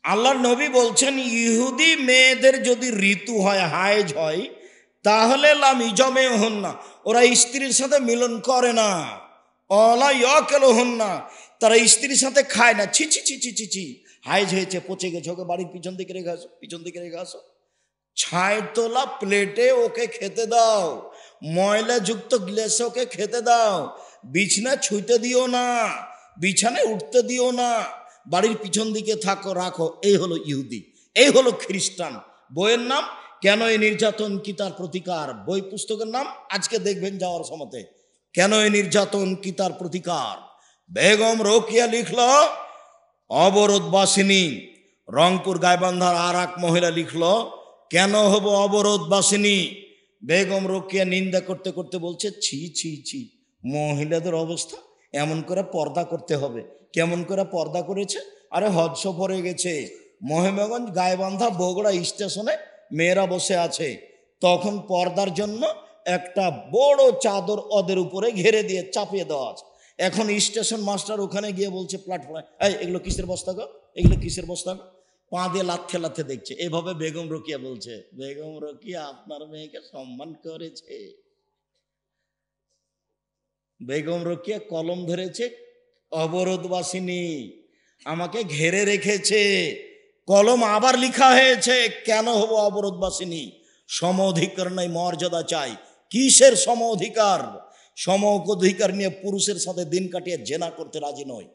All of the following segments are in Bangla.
আল্লাহর নবী বলছেন ইহুদি মেয়েদের যদি ঋতু হয়, হায়েজ হয়, তাহলে লাম ইজমে হন না, ওরা স্ত্রীর সাথে মিলন করে না। অলা ইয়কেল হন না, তারা স্ত্রীর সাথে খায় না। ছি ছি ছি ছি ছি ছি, হায়েজ হয়েছে, পচে গেছে, ওকে বাড়ির পিছন দিকে রেখে আসো, পিছন দিকে রেখে আসো। ছাই তোলা প্লেটে ওকে খেতে দাও, ময়লা যুক্ত গ্লাসে ওকে খেতে দাও। বিছনা ছুঁতে দিও না, বিছানায় উঠতে দিও না, বাড়ির পিছন দিকে থাকো, রাখো। এই হলো ইহুদি, এই হলো খ্রিস্টান। বইয়ের নাম কেন এই নির্যাতন কি তার প্রতিকার, বই পুস্তকের নাম আজকে দেখবেন যাওয়ার সময়তে, কেন এই নির্যাতন কি তার প্রতিকার। বেগম রোকেয়া লিখল অবরোধবাসিনী। রংপুর গাইবান্ধার আর এক মহিলা লিখল কেন হব অবরোধবাসিনী। বেগম রোকেয়া নিন্দা করতে করতে বলছে ছি ছি ছি, মহিলাদের অবস্থা এমন করে পর্দা করতে হবে। কেমন করে পর্দা করেছে? আরে হজ সফরে গেছে, মহিমাগঞ্জ গাইবান্ধা বগুড়া স্টেশনে মেয়েরা বসে আছে, তখন পর্দার জন্য একটা বড় চাদর ওদের উপরে ঘেরে দিয়ে চাপিয়ে দেওয়া আছে। এখন স্টেশন মাস্টার ওখানে গিয়ে বলছে প্ল্যাটফর্মে, এই এগুলো কিসের বস্তা গো, এগুলো কিসের বস্তা গো? পা দিয়ে লাথে লাথে দেখছে। এভাবে বেগম রোকেয়া বলছে, বেগম রোকেয়া আপনার মেয়েকে সম্মান করেছে। বেগম রোকেয়া কলম ধরেছে, অবরোধবাসিনী আমাকে ঘেরে রেখেছে। কলম আবার লিখা হয়েছে কেন হব অবরোধবাসিনী। সম অধিকার নাই, মর্যাদা চাই। কিসের সম অধিকার? সম অধিকার নিয়ে পুরুষের সাথে দিন কাটিয়ে জেনা করতে রাজি নয়।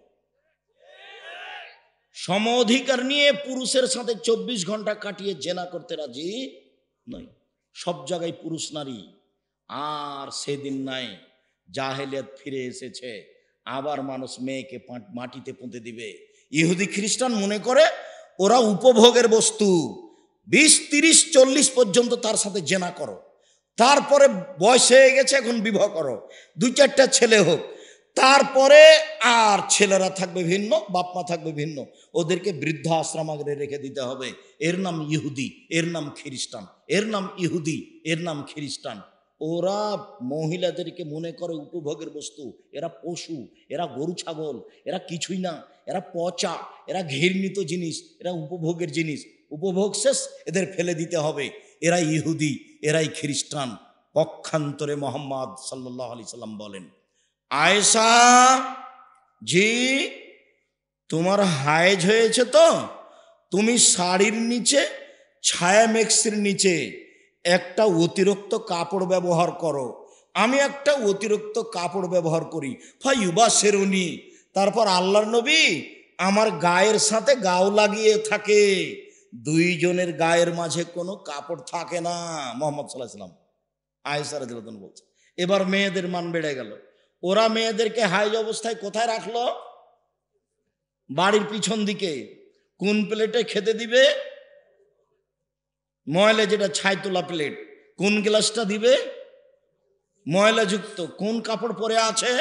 সম অধিকার নিয়ে পুরুষের সাথে 24 ঘন্টা কাটিয়ে জেনা করতে রাজি নয়। সব জায়গায় পুরুষ নারী। আর সেদিন নাই, জাহেলিয়াত ফিরে এসেছে, আবার মানুষ মেয়েকে মাটিতে পুঁতে দিবে। ইহুদি খ্রিস্টান মনে করে ওরা উপভোগের বস্তু। 20, 30, 40 পর্যন্ত তার সাথে জেনা করো, তারপরে বয়স হয়ে গেছে, এখন বিবাহ করো, 2-4টা ছেলে হোক, তারপরে আর ছেলেরা থাকবে ভিন্ন, বাপ মা থাকবে ভিন্ন, ওদেরকে বৃদ্ধ আশ্রমাগারে রেখে দিতে হবে। এর নাম ইহুদি, এর নাম খ্রিস্টান, এর নাম ইহুদি, এর নাম খ্রিস্টান। ওরা মহিলাদেরকে মনে করে উপভোগের বস্তু। এরা পশু, এরা গরু ছাগল, এরা কিছুই না, এরা পচা, এরা ঘৃণিত জিনিস, এরা উপভোগের জিনিস। উপভোগ শেষ, এদের ফেলে দিতে হবে। এরাই ইহুদি, এরাই খ্রিস্টান। পক্ষান্তরে মোহাম্মদ সাল্লাল্লাহু আলাইহি সাল্লাম বলেন, আয়েশা জি তোমার হায়েজ হয়েছে তো তুমি শাড়ির নিচে, ছায়া মেক্সির নিচে একটা অতিরিক্ত কাপড় ব্যবহার করো। আমি একটা অতিরিক্ত কাপড় ব্যবহার করি, ফাইবা শেরুনি। তারপর আল্লাহর নবী আমার গায়ের সাথে গাও লাগিয়ে থাকে, দুইজনের গায়ের মাঝে কোনো কাপড় থাকে না। মোহাম্মদ সাল্লাল্লাহু আলাইহি সাল্লাম, আয়েশা রাদিয়াল্লাহু আনহা বলছে। এবার মেয়েদের মান বেড়ে গেল। ওরা মেয়েদেরকে হাইজ অবস্থায় কোথায় রাখলো? বাড়ির পিছন দিকে। কোন প্লেটে খেতে দিবে? ময়লা, যেটা ছাই তোলা প্লেট। কোন গ্লাসটা দিবে? ময়লা যুক্ত। কোন কাপড় পরে আছে?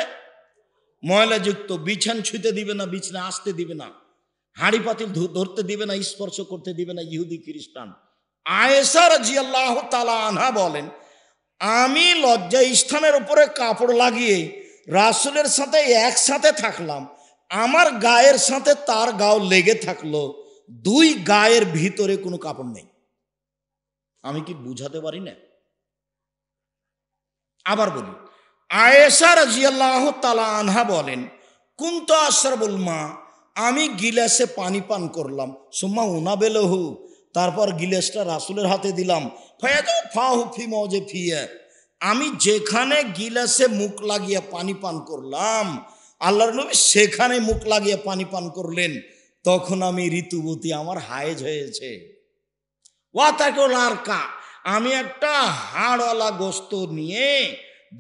ময়লা যুক্ত। বিছান ছুঁতে দিবে না, বিছানা আসতে দিবে না, হাঁড়ি পাতিল ধরতে দিবে না, স্পর্শ করতে দিবে না ইহুদি খ্রিস্টান। আয়েশা রাদিয়াল্লাহু তাআলা আনহা বলেন, আমি লজ্জা স্থানের উপরে কাপড় লাগিয়ে রাসূলের সাথে একসাথে থাকলাম, আমার গায়ের সাথে তার গাও লেগে থাকলো, দুই গায়ের ভিতরে কোনো কাপড় নেই। আমি কি বুঝাতে পারি না? আবার বলি, আয়েশা রাদিয়াল্লাহু তাআলা আনহা বলেন, কুনতু আশরাবুল মা, আমি গিলাসে পানি পান করলাম, সুম্মা উনাবেলহু, তারপর গিলাসটা রাসূলের হাতে দিলাম, ফায়াদু ফাহু ফি মাওজি ফিয়া, আমি যেখানে গিলাসে মুখ লাগিয়ে পানি পান করলাম, আল্লাহর নবী সেখানে মুখ লাগিয়ে পানি পান করলেন। তখন আমি ঋতুবতী, আমার হায়েজ হয়েছে। ওয়াতাকুল আরকা, আমি একটা হাড়ওয়ালা গোস্ত নিয়ে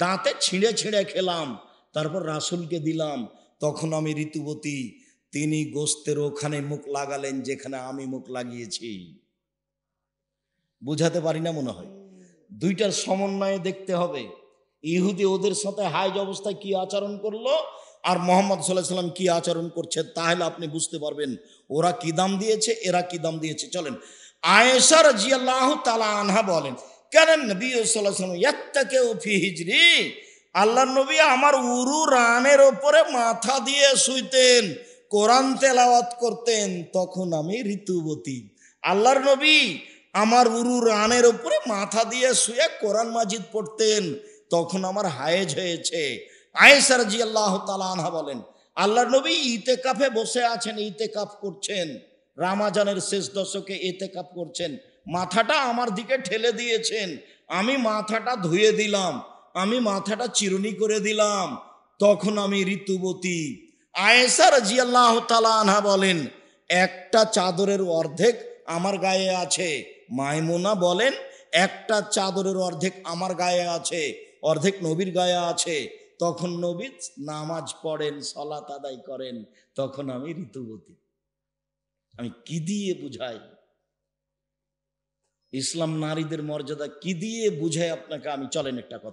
দাঁতে ছিঁড়ে ছিঁড়ে খেলাম, তারপর রাসূলকে দিলাম, তখন আমি ঋতুবতী। তিনি গোস্তের ওখানে মুখ লাগালেন যেখানে আমি মুখ লাগিয়েছি। বুঝাতে পারি না মনে হয়? দুইটার সমন্বয়ে দেখতে হবে। ইহুদি ওদের সাথে হাইজ অবস্থায় কি আচরণ করলো, আর মুহাম্মদ সাল্লাল্লাহু আলাইহি সাল্লাম কি আচরণ করছে, তাহলে আপনি বুঝতে পারবেন ওরা কি দাম দিয়েছে, এরা কি দাম দিয়েছে। চলেন, আয়েশা রাদিয়াল্লাহু তাআলা আনহা বলেন, কেন নবী সাল্লাল্লাহু আলাইহি ওয়াসাল্লাম ইয়াত্তাকিউ ফি হিজরি, আল্লাহর নবী আমার উরু রানের ওপরে মাথা দিয়ে শুইতেন। কোরআন তেলাওয়াত করতেন তখন আমি ঋতুবতী। আল্লাহর নবী আমার উরু রানের উপরে মাথা দিয়ে শুয়ে কোরআন মাজিদ পড়তেন তখন আমার হায়েজ হয়েছে। আয়েশা রাদিয়াল্লাহু তাআলা আনহা বলেন, আল্লাহর নবী ইতেকাফে বসে আছেন, ইতেকাফ করছেন, রামাজানের শেষ দশকে ইতেকাফ করছেন, মাথাটা আমার দিকে ঠেলে দিয়েছেন, আমি মাথাটা ধুয়ে দিলাম, আমি মাথাটা চিরুনি করে দিলাম, তখন আমি ঋতুবতী। আয়েশা রাদিয়াল্লাহু তাআলা আনহা বলেন, একটা চাদরের অর্ধেক আমার গায়ে আছে। মাইমুনা বলেন, একটা চাদরের অর্ধেক আমার গায়ে আছে, অর্ধেক নবীর গায়ে আছে। তখন নবী নামাজ পড়েন, সালাত আদায় করেন, তখন আমি ঋতুবতী। আমি কি দিয়ে বুঝাই ইসলাম নারীদের মর্যাদা, কি দিয়ে বুঝাই আপনাকে আমি? চলেন একটা কথা